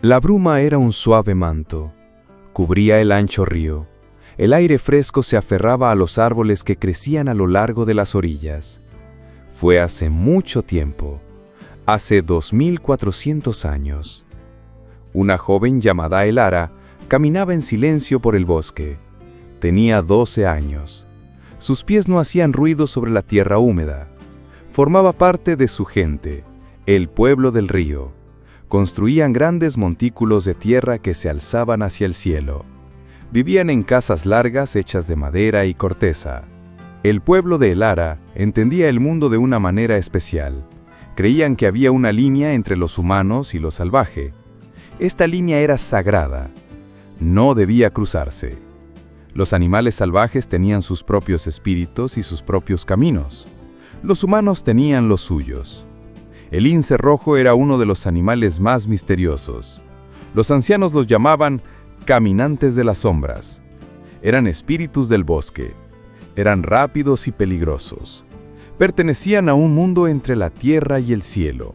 La bruma era un suave manto. Cubría el ancho río. El aire fresco se aferraba a los árboles que crecían a lo largo de las orillas. Fue hace mucho tiempo, hace 2400 años. Una joven llamada Elara caminaba en silencio por el bosque. Tenía 12 años. Sus pies no hacían ruido sobre la tierra húmeda. Formaba parte de su gente, el pueblo del río. Construían grandes montículos de tierra que se alzaban hacia el cielo. Vivían en casas largas hechas de madera y corteza. El pueblo de Elara entendía el mundo de una manera especial. Creían que había una línea entre los humanos y lo salvaje. Esta línea era sagrada. No debía cruzarse. Los animales salvajes tenían sus propios espíritus y sus propios caminos. Los humanos tenían los suyos. El lince rojo era uno de los animales más misteriosos. Los ancianos los llamaban caminantes de las sombras. Eran espíritus del bosque. Eran rápidos y peligrosos. Pertenecían a un mundo entre la tierra y el cielo.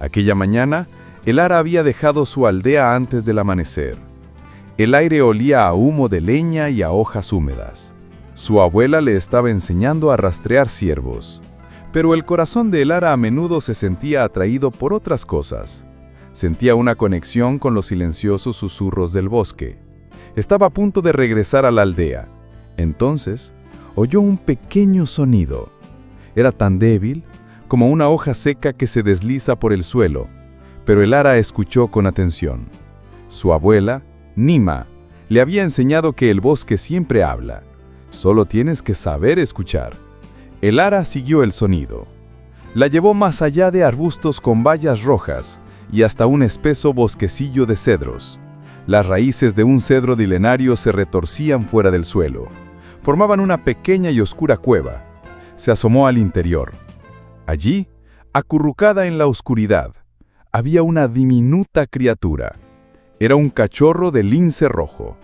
Aquella mañana, Elara había dejado su aldea antes del amanecer. El aire olía a humo de leña y a hojas húmedas. Su abuela le estaba enseñando a rastrear ciervos. Pero el corazón de Elara a menudo se sentía atraído por otras cosas. Sentía una conexión con los silenciosos susurros del bosque. Estaba a punto de regresar a la aldea. Entonces, oyó un pequeño sonido. Era tan débil como una hoja seca que se desliza por el suelo, pero Elara escuchó con atención. Su abuela, Nima, le había enseñado que el bosque siempre habla. Solo tienes que saber escuchar. Elara siguió el sonido. La llevó más allá de arbustos con bayas rojas y hasta un espeso bosquecillo de cedros. Las raíces de un cedro milenario se retorcían fuera del suelo. Formaban una pequeña y oscura cueva. Se asomó al interior. Allí, acurrucada en la oscuridad, había una diminuta criatura. Era un cachorro de lince rojo.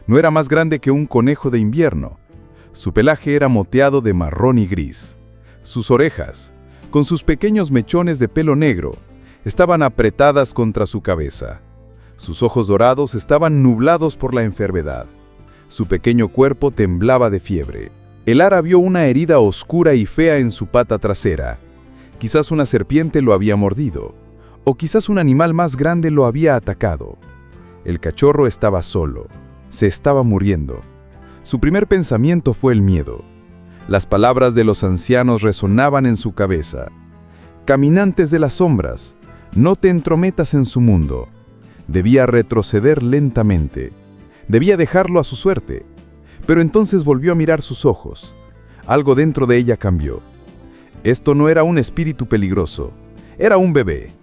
No era más grande que un conejo de invierno. Su pelaje era moteado de marrón y gris. Sus orejas, con sus pequeños mechones de pelo negro, estaban apretadas contra su cabeza. Sus ojos dorados estaban nublados por la enfermedad. Su pequeño cuerpo temblaba de fiebre. Elara vio una herida oscura y fea en su pata trasera. Quizás una serpiente lo había mordido, o quizás un animal más grande lo había atacado. El cachorro estaba solo. Se estaba muriendo. Su primer pensamiento fue el miedo. Las palabras de los ancianos resonaban en su cabeza. Caminantes de las sombras, no te entrometas en su mundo. Debía retroceder lentamente. Debía dejarlo a su suerte. Pero entonces volvió a mirar sus ojos. Algo dentro de ella cambió. Esto no era un espíritu peligroso. Era un bebé.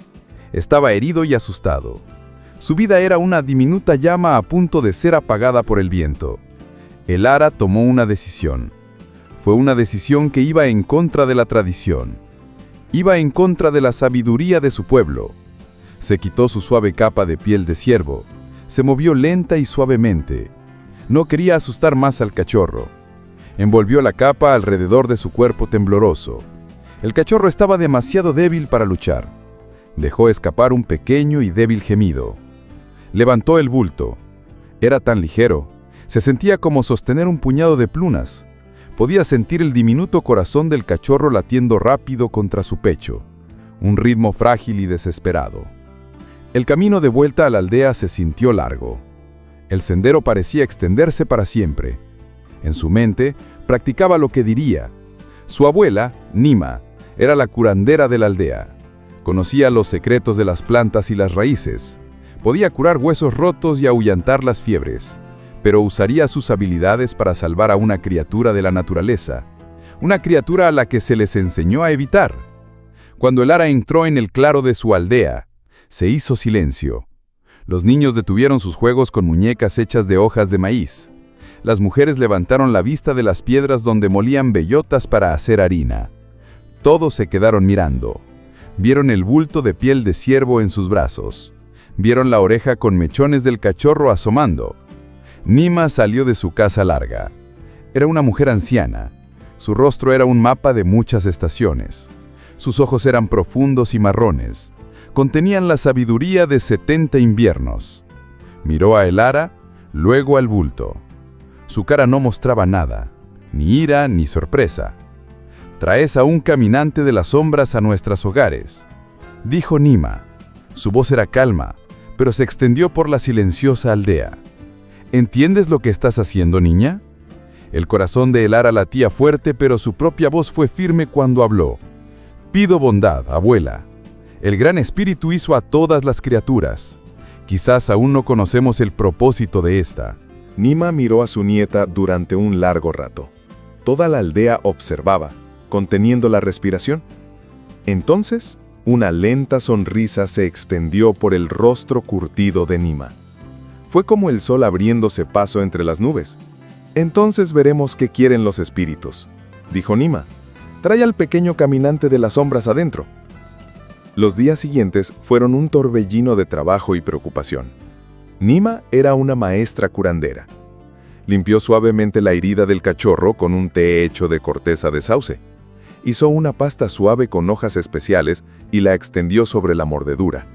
Estaba herido y asustado. Su vida era una diminuta llama a punto de ser apagada por el viento. Elara tomó una decisión. Fue una decisión que iba en contra de la tradición. Iba en contra de la sabiduría de su pueblo. Se quitó su suave capa de piel de ciervo. Se movió lenta y suavemente. No quería asustar más al cachorro. Envolvió la capa alrededor de su cuerpo tembloroso. El cachorro estaba demasiado débil para luchar. Dejó escapar un pequeño y débil gemido. Levantó el bulto. Era tan ligero. Se sentía como sostener un puñado de plumas. Podía sentir el diminuto corazón del cachorro latiendo rápido contra su pecho. Un ritmo frágil y desesperado. El camino de vuelta a la aldea se sintió largo. El sendero parecía extenderse para siempre. En su mente, practicaba lo que diría. Su abuela, Nima, era la curandera de la aldea. Conocía los secretos de las plantas y las raíces. Podía curar huesos rotos y ahuyentar las fiebres. Pero usaría sus habilidades para salvar a una criatura de la naturaleza. Una criatura a la que se les enseñó a evitar. Cuando Elara entró en el claro de su aldea, se hizo silencio. Los niños detuvieron sus juegos con muñecas hechas de hojas de maíz. Las mujeres levantaron la vista de las piedras donde molían bellotas para hacer harina. Todos se quedaron mirando. Vieron el bulto de piel de ciervo en sus brazos. Vieron la oreja con mechones del cachorro asomando. Nima salió de su casa larga. Era una mujer anciana. Su rostro era un mapa de muchas estaciones. Sus ojos eran profundos y marrones, contenían la sabiduría de 70 inviernos. Miró a Elara, luego al bulto. Su cara no mostraba nada, ni ira ni sorpresa. «Traes a un caminante de las sombras a nuestros hogares», dijo Nima. Su voz era calma, pero se extendió por la silenciosa aldea. «¿Entiendes lo que estás haciendo, niña?» El corazón de Elara latía fuerte, pero su propia voz fue firme cuando habló. «Pido bondad, abuela. El Gran Espíritu hizo a todas las criaturas. Quizás aún no conocemos el propósito de esta». Nima miró a su nieta durante un largo rato. Toda la aldea observaba, conteniendo la respiración. Entonces, una lenta sonrisa se extendió por el rostro curtido de Nima. Fue como el sol abriéndose paso entre las nubes. «Entonces veremos qué quieren los espíritus», dijo Nima. «Trae al pequeño caminante de las sombras adentro». Los días siguientes fueron un torbellino de trabajo y preocupación. Nima era una maestra curandera. Limpió suavemente la herida del cachorro con un té hecho de corteza de sauce. Hizo una pasta suave con hojas especiales y la extendió sobre la mordedura.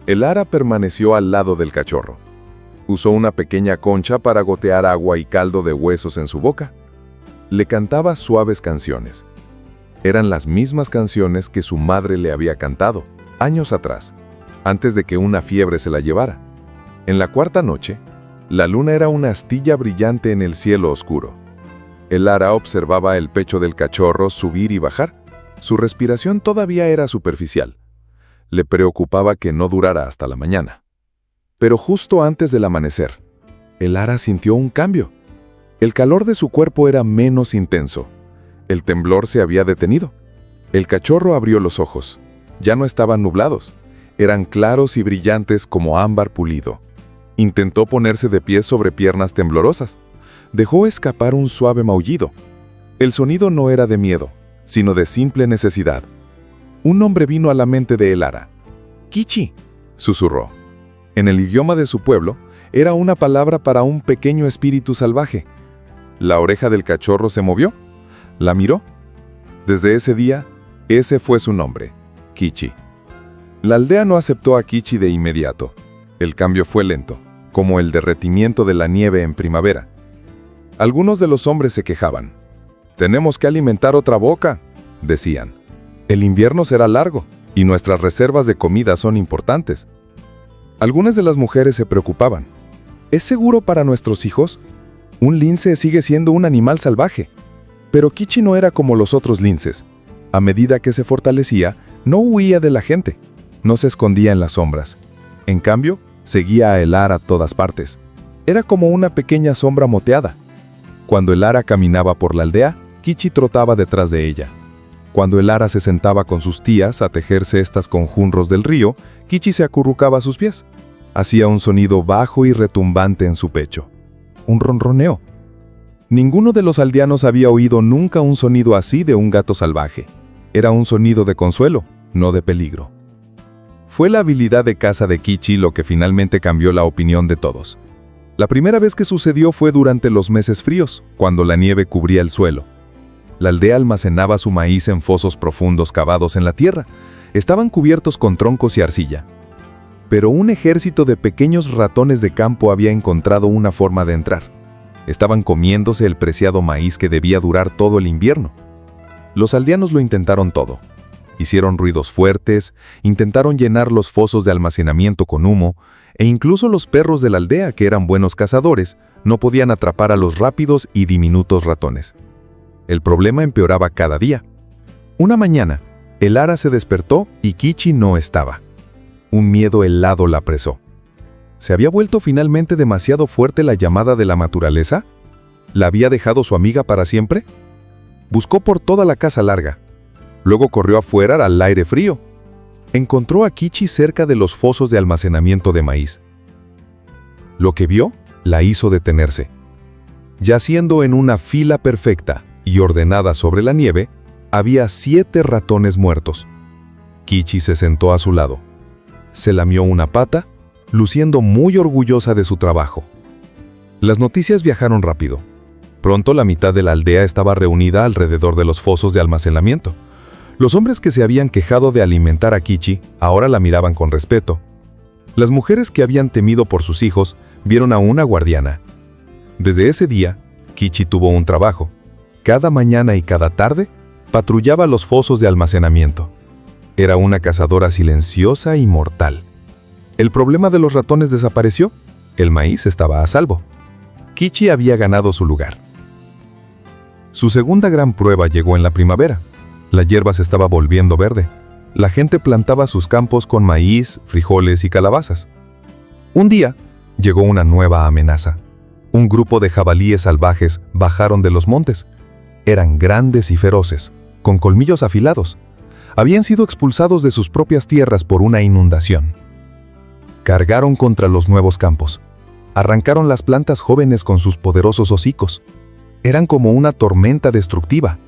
Elara permaneció al lado del cachorro. Usó una pequeña concha para gotear agua y caldo de huesos en su boca. Le cantaba suaves canciones. Eran las mismas canciones que su madre le había cantado, años atrás, antes de que una fiebre se la llevara. En la cuarta noche, la luna era una astilla brillante en el cielo oscuro. Elara observaba el pecho del cachorro subir y bajar. Su respiración todavía era superficial. Le preocupaba que no durara hasta la mañana. Pero justo antes del amanecer, Elara sintió un cambio. El calor de su cuerpo era menos intenso. El temblor se había detenido. El cachorro abrió los ojos. Ya no estaban nublados. Eran claros y brillantes como ámbar pulido. Intentó ponerse de pie sobre piernas temblorosas. Dejó escapar un suave maullido. El sonido no era de miedo, sino de simple necesidad. Un nombre vino a la mente de Elara. «Kichi», susurró. En el idioma de su pueblo, era una palabra para un pequeño espíritu salvaje. La oreja del cachorro se movió. La miró. Desde ese día, ese fue su nombre, Kichi. La aldea no aceptó a Kichi de inmediato. El cambio fue lento, como el derretimiento de la nieve en primavera. Algunos de los hombres se quejaban. «Tenemos que alimentar otra boca», decían. «El invierno será largo y nuestras reservas de comida son importantes». Algunas de las mujeres se preocupaban. «¿Es seguro para nuestros hijos? Un lince sigue siendo un animal salvaje». Pero Kichi no era como los otros linces. A medida que se fortalecía, no huía de la gente. No se escondía en las sombras. En cambio, seguía a Elara a todas partes. Era como una pequeña sombra moteada. Cuando Elara caminaba por la aldea, Kichi trotaba detrás de ella. Cuando Elara se sentaba con sus tías a tejer cestas con junros del río, Kichi se acurrucaba a sus pies. Hacía un sonido bajo y retumbante en su pecho. Un ronroneo. Ninguno de los aldeanos había oído nunca un sonido así de un gato salvaje. Era un sonido de consuelo, no de peligro. Fue la habilidad de caza de Kichi lo que finalmente cambió la opinión de todos. La primera vez que sucedió fue durante los meses fríos, cuando la nieve cubría el suelo. La aldea almacenaba su maíz en fosos profundos cavados en la tierra. Estaban cubiertos con troncos y arcilla. Pero un ejército de pequeños ratones de campo había encontrado una forma de entrar. Estaban comiéndose el preciado maíz que debía durar todo el invierno. Los aldeanos lo intentaron todo. Hicieron ruidos fuertes, intentaron llenar los fosos de almacenamiento con humo, e incluso los perros de la aldea, que eran buenos cazadores, no podían atrapar a los rápidos y diminutos ratones. El problema empeoraba cada día. Una mañana, Elara se despertó y Kichi no estaba. Un miedo helado la apresó. ¿Se había vuelto finalmente demasiado fuerte la llamada de la naturaleza? ¿La había dejado su amiga para siempre? Buscó por toda la casa larga. Luego corrió afuera al aire frío. Encontró a Kichi cerca de los fosos de almacenamiento de maíz. Lo que vio la hizo detenerse. Yaciendo en una fila perfecta y ordenada sobre la nieve, había 7 ratones muertos. Kichi se sentó a su lado. Se lamió una pata, luciendo muy orgullosa de su trabajo. Las noticias viajaron rápido. Pronto la mitad de la aldea estaba reunida alrededor de los fosos de almacenamiento. Los hombres que se habían quejado de alimentar a Kichi ahora la miraban con respeto. Las mujeres que habían temido por sus hijos vieron a una guardiana. Desde ese día, Kichi tuvo un trabajo. Cada mañana y cada tarde, patrullaba los fosos de almacenamiento. Era una cazadora silenciosa y mortal. El problema de los ratones desapareció. El maíz estaba a salvo. Kichi había ganado su lugar. Su segunda gran prueba llegó en la primavera. La hierba se estaba volviendo verde. La gente plantaba sus campos con maíz, frijoles y calabazas. Un día, llegó una nueva amenaza. Un grupo de jabalíes salvajes bajaron de los montes. Eran grandes y feroces, con colmillos afilados. Habían sido expulsados de sus propias tierras por una inundación. Cargaron contra los nuevos campos. Arrancaron las plantas jóvenes con sus poderosos hocicos. Eran como una tormenta destructiva.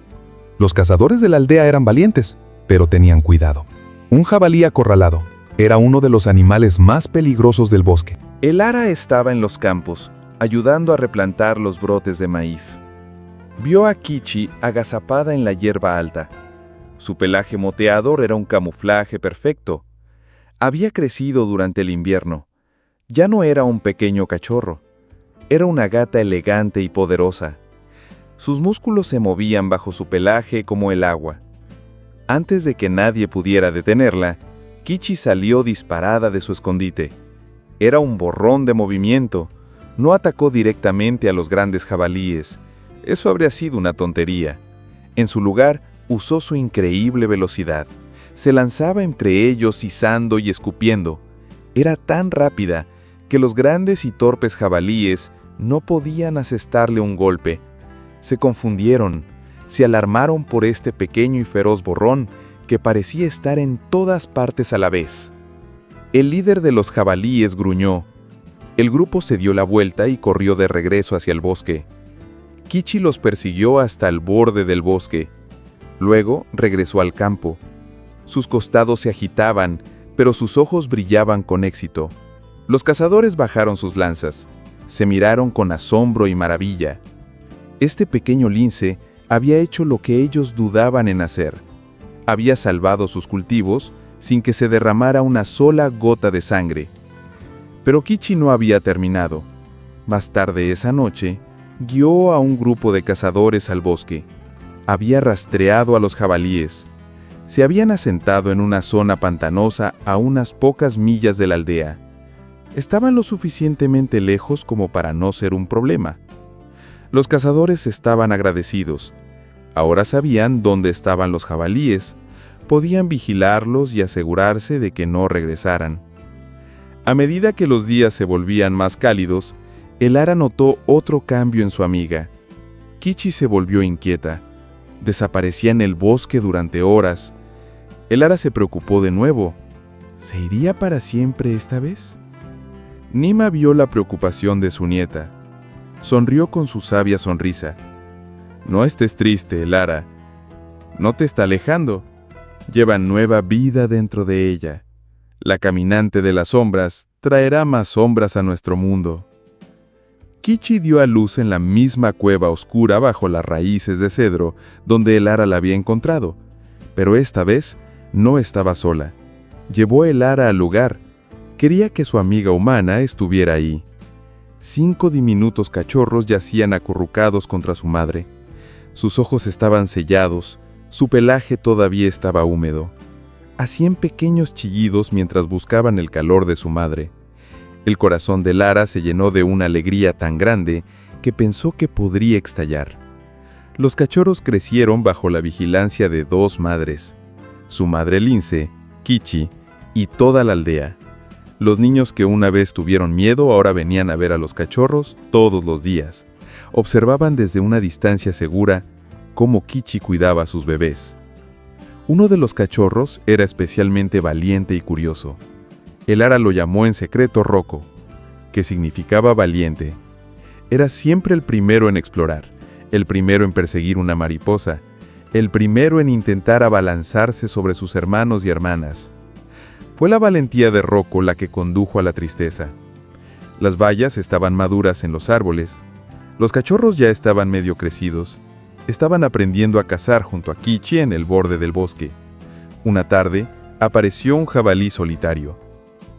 Los cazadores de la aldea eran valientes, pero tenían cuidado. Un jabalí acorralado era uno de los animales más peligrosos del bosque. El ara estaba en los campos, ayudando a replantar los brotes de maíz. Vio a Kichi agazapada en la hierba alta. Su pelaje moteador era un camuflaje perfecto. Había crecido durante el invierno. Ya no era un pequeño cachorro. Era una gata elegante y poderosa. Sus músculos se movían bajo su pelaje como el agua. Antes de que nadie pudiera detenerla, Kichi salió disparada de su escondite. Era un borrón de movimiento. No atacó directamente a los grandes jabalíes. Eso habría sido una tontería. En su lugar, usó su increíble velocidad. Se lanzaba entre ellos izando y escupiendo. Era tan rápida que los grandes y torpes jabalíes no podían asestarle un golpe. Se confundieron, se alarmaron por este pequeño y feroz borrón que parecía estar en todas partes a la vez. El líder de los jabalíes gruñó. El grupo se dio la vuelta y corrió de regreso hacia el bosque. Kichi los persiguió hasta el borde del bosque. Luego regresó al campo. Sus costados se agitaban, pero sus ojos brillaban con éxito. Los cazadores bajaron sus lanzas. Se miraron con asombro y maravilla. Este pequeño lince había hecho lo que ellos dudaban en hacer. Había salvado sus cultivos sin que se derramara una sola gota de sangre. Pero Kichi no había terminado. Más tarde esa noche, guió a un grupo de cazadores al bosque. Había rastreado a los jabalíes. Se habían asentado en una zona pantanosa a unas pocas millas de la aldea. Estaban lo suficientemente lejos como para no ser un problema. Los cazadores estaban agradecidos. Ahora sabían dónde estaban los jabalíes. Podían vigilarlos y asegurarse de que no regresaran. A medida que los días se volvían más cálidos, el ara notó otro cambio en su amiga. Kichi se volvió inquieta. Desaparecía en el bosque durante horas. El ara se preocupó de nuevo. ¿Se iría para siempre esta vez? Nima vio la preocupación de su nieta. Sonrió con su sabia sonrisa. No estés triste, Lara. No te está alejando. Lleva nueva vida dentro de ella. La caminante de las sombras traerá más sombras a nuestro mundo. Kichi dio a luz en la misma cueva oscura bajo las raíces de cedro donde el ara la había encontrado, pero esta vez no estaba sola. Llevó el ara al lugar. Quería que su amiga humana estuviera ahí. 5 diminutos cachorros yacían acurrucados contra su madre. Sus ojos estaban sellados, su pelaje todavía estaba húmedo. Hacían pequeños chillidos mientras buscaban el calor de su madre. El corazón de Lara se llenó de una alegría tan grande que pensó que podría estallar. Los cachorros crecieron bajo la vigilancia de 2 madres, su madre lince, Kichi, y toda la aldea. Los niños que una vez tuvieron miedo ahora venían a ver a los cachorros todos los días. Observaban desde una distancia segura cómo Kichi cuidaba a sus bebés. Uno de los cachorros era especialmente valiente y curioso. El ara lo llamó en secreto Rocco, que significaba valiente. Era siempre el primero en explorar, el primero en perseguir una mariposa, el primero en intentar abalanzarse sobre sus hermanos y hermanas. Fue la valentía de Rocco la que condujo a la tristeza. Las bayas estaban maduras en los árboles. Los cachorros ya estaban medio crecidos. Estaban aprendiendo a cazar junto a Kichi en el borde del bosque. Una tarde, apareció un jabalí solitario.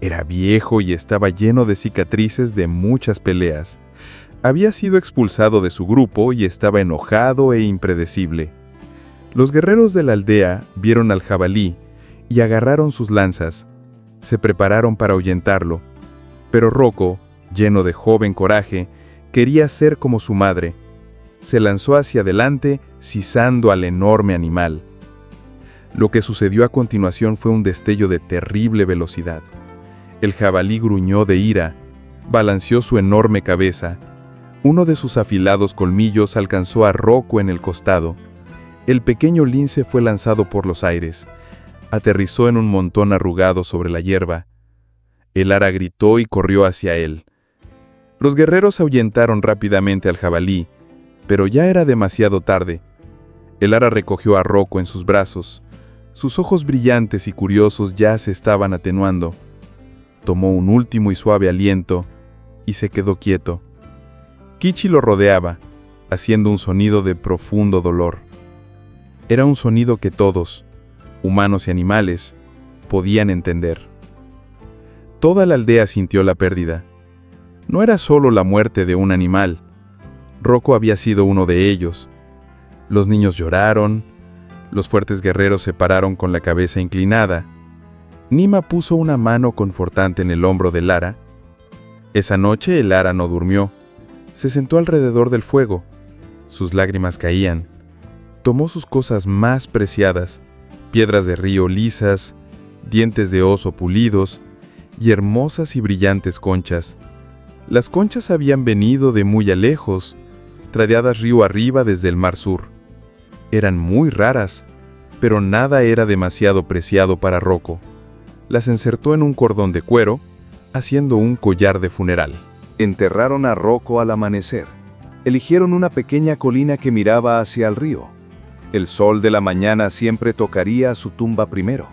Era viejo y estaba lleno de cicatrices de muchas peleas. Había sido expulsado de su grupo y estaba enojado e impredecible. Los guerreros de la aldea vieron al jabalí y agarraron sus lanzas. Se prepararon para ahuyentarlo, pero Rocco, lleno de joven coraje, quería ser como su madre. Se lanzó hacia adelante, sisando al enorme animal. Lo que sucedió a continuación fue un destello de terrible velocidad. El jabalí gruñó de ira, balanceó su enorme cabeza. Uno de sus afilados colmillos alcanzó a Rocco en el costado. El pequeño lince fue lanzado por los aires. Aterrizó en un montón arrugado sobre la hierba. El ara gritó y corrió hacia él. Los guerreros ahuyentaron rápidamente al jabalí, pero ya era demasiado tarde. El ara recogió a Rocco en sus brazos. Sus ojos brillantes y curiosos ya se estaban atenuando. Tomó un último y suave aliento y se quedó quieto. Kichi lo rodeaba, haciendo un sonido de profundo dolor. Era un sonido que todos, humanos y animales, podían entender. Toda la aldea sintió la pérdida. No era solo la muerte de un animal. Rocco había sido uno de ellos. Los niños lloraron, los fuertes guerreros se pararon con la cabeza inclinada. Nima puso una mano confortante en el hombro del ara. Esa noche el ara no durmió. Se sentó alrededor del fuego. Sus lágrimas caían. Tomó sus cosas más preciadas, piedras de río lisas, dientes de oso pulidos y hermosas y brillantes conchas. Las conchas habían venido de muy lejos, tradeadas río arriba desde el mar sur. Eran muy raras, pero nada era demasiado preciado para Rocco. Las insertó en un cordón de cuero, haciendo un collar de funeral. Enterraron a Rocco al amanecer. Eligieron una pequeña colina que miraba hacia el río. El sol de la mañana siempre tocaría a su tumba primero.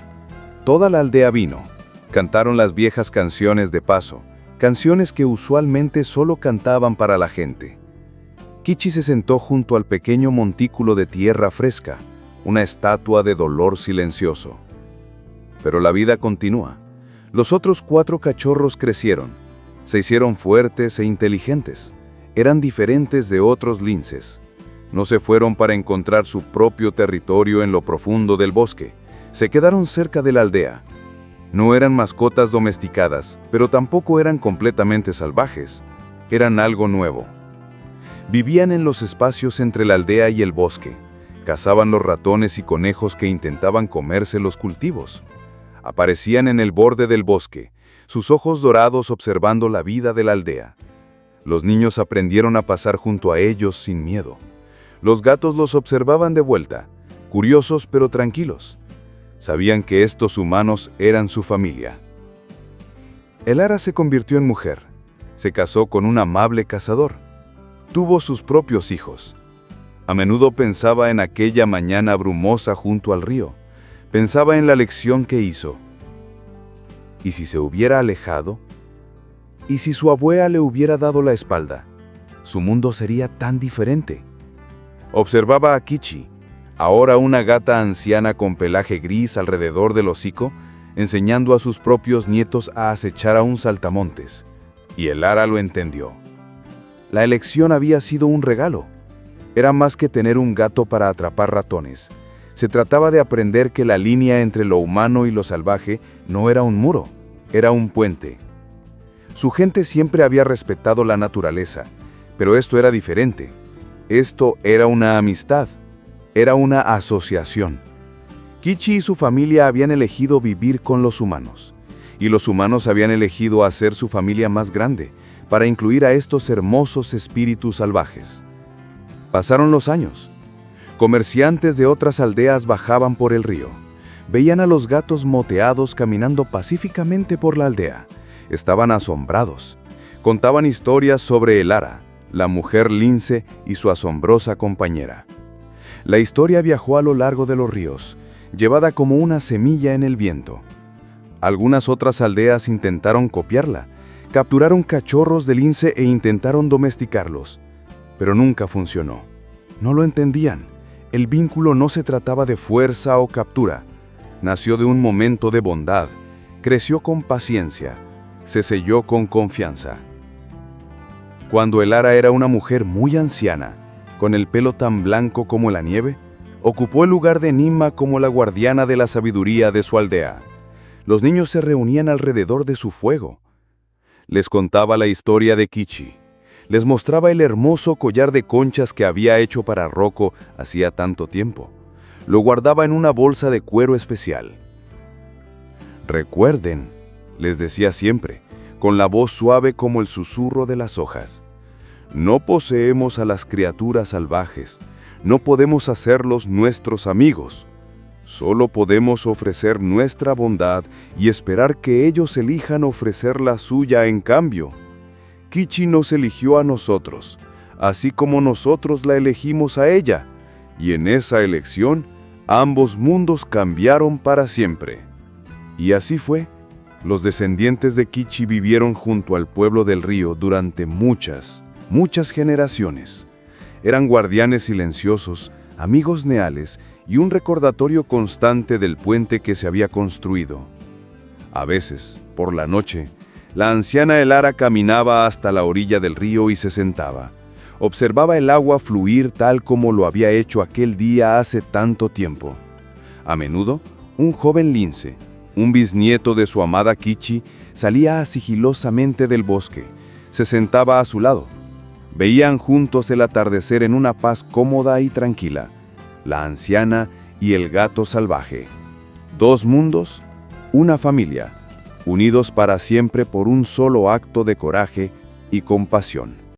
Toda la aldea vino. Cantaron las viejas canciones de paso, canciones que usualmente solo cantaban para la gente. Kichi se sentó junto al pequeño montículo de tierra fresca, una estatua de dolor silencioso. Pero la vida continúa. Los otros 4 cachorros crecieron. Se hicieron fuertes e inteligentes. Eran diferentes de otros linces. No se fueron para encontrar su propio territorio en lo profundo del bosque. Se quedaron cerca de la aldea. No eran mascotas domesticadas, pero tampoco eran completamente salvajes. Eran algo nuevo. Vivían en los espacios entre la aldea y el bosque. Cazaban los ratones y conejos que intentaban comerse los cultivos. Aparecían en el borde del bosque, sus ojos dorados observando la vida de la aldea. Los niños aprendieron a pasar junto a ellos sin miedo. Los gatos los observaban de vuelta, curiosos pero tranquilos. Sabían que estos humanos eran su familia. El ara se convirtió en mujer. Se casó con un amable cazador. Tuvo sus propios hijos. A menudo pensaba en aquella mañana brumosa junto al río. Pensaba en la lección que hizo. ¿Y si se hubiera alejado? ¿Y si su abuela le hubiera dado la espalda? Su mundo sería tan diferente. Observaba a Kichi, ahora una gata anciana con pelaje gris alrededor del hocico, enseñando a sus propios nietos a acechar a un saltamontes. Y el ara lo entendió. La elección había sido un regalo. Era más que tener un gato para atrapar ratones. Se trataba de aprender que la línea entre lo humano y lo salvaje no era un muro, era un puente. Su gente siempre había respetado la naturaleza, pero esto era diferente. Esto era una amistad, era una asociación. Kichi y su familia habían elegido vivir con los humanos, y los humanos habían elegido hacer su familia más grande, para incluir a estos hermosos espíritus salvajes. Pasaron los años. Comerciantes de otras aldeas bajaban por el río. Veían a los gatos moteados caminando pacíficamente por la aldea. Estaban asombrados. Contaban historias sobre el ara, la mujer lince y su asombrosa compañera. La historia viajó a lo largo de los ríos, llevada como una semilla en el viento. Algunas otras aldeas intentaron copiarla. Capturaron cachorros de lince e intentaron domesticarlos. Pero nunca funcionó. No lo entendían. El vínculo no se trataba de fuerza o captura. Nació de un momento de bondad, creció con paciencia, se selló con confianza. Cuando Elara era una mujer muy anciana, con el pelo tan blanco como la nieve, ocupó el lugar de Nima como la guardiana de la sabiduría de su aldea. Los niños se reunían alrededor de su fuego. Les contaba la historia de Kichi. Les mostraba el hermoso collar de conchas que había hecho para Rocco hacía tanto tiempo. Lo guardaba en una bolsa de cuero especial. «Recuerden», les decía siempre, con la voz suave como el susurro de las hojas, «no poseemos a las criaturas salvajes, no podemos hacerlos nuestros amigos. Solo podemos ofrecer nuestra bondad y esperar que ellos elijan ofrecer la suya en cambio. Kichi nos eligió a nosotros, así como nosotros la elegimos a ella, y en esa elección, ambos mundos cambiaron para siempre». Y así fue. Los descendientes de Kichi vivieron junto al pueblo del río durante muchas generaciones. Eran guardianes silenciosos, amigos leales y un recordatorio constante del puente que se había construido. A veces, por la noche, la anciana Elara caminaba hasta la orilla del río y se sentaba. Observaba el agua fluir tal como lo había hecho aquel día hace tanto tiempo. A menudo, un joven lince, un bisnieto de su amada Kichi, salía sigilosamente del bosque. Se sentaba a su lado. Veían juntos el atardecer en una paz cómoda y tranquila. La anciana y el gato salvaje. Dos mundos, una familia, unidos para siempre por un solo acto de coraje y compasión.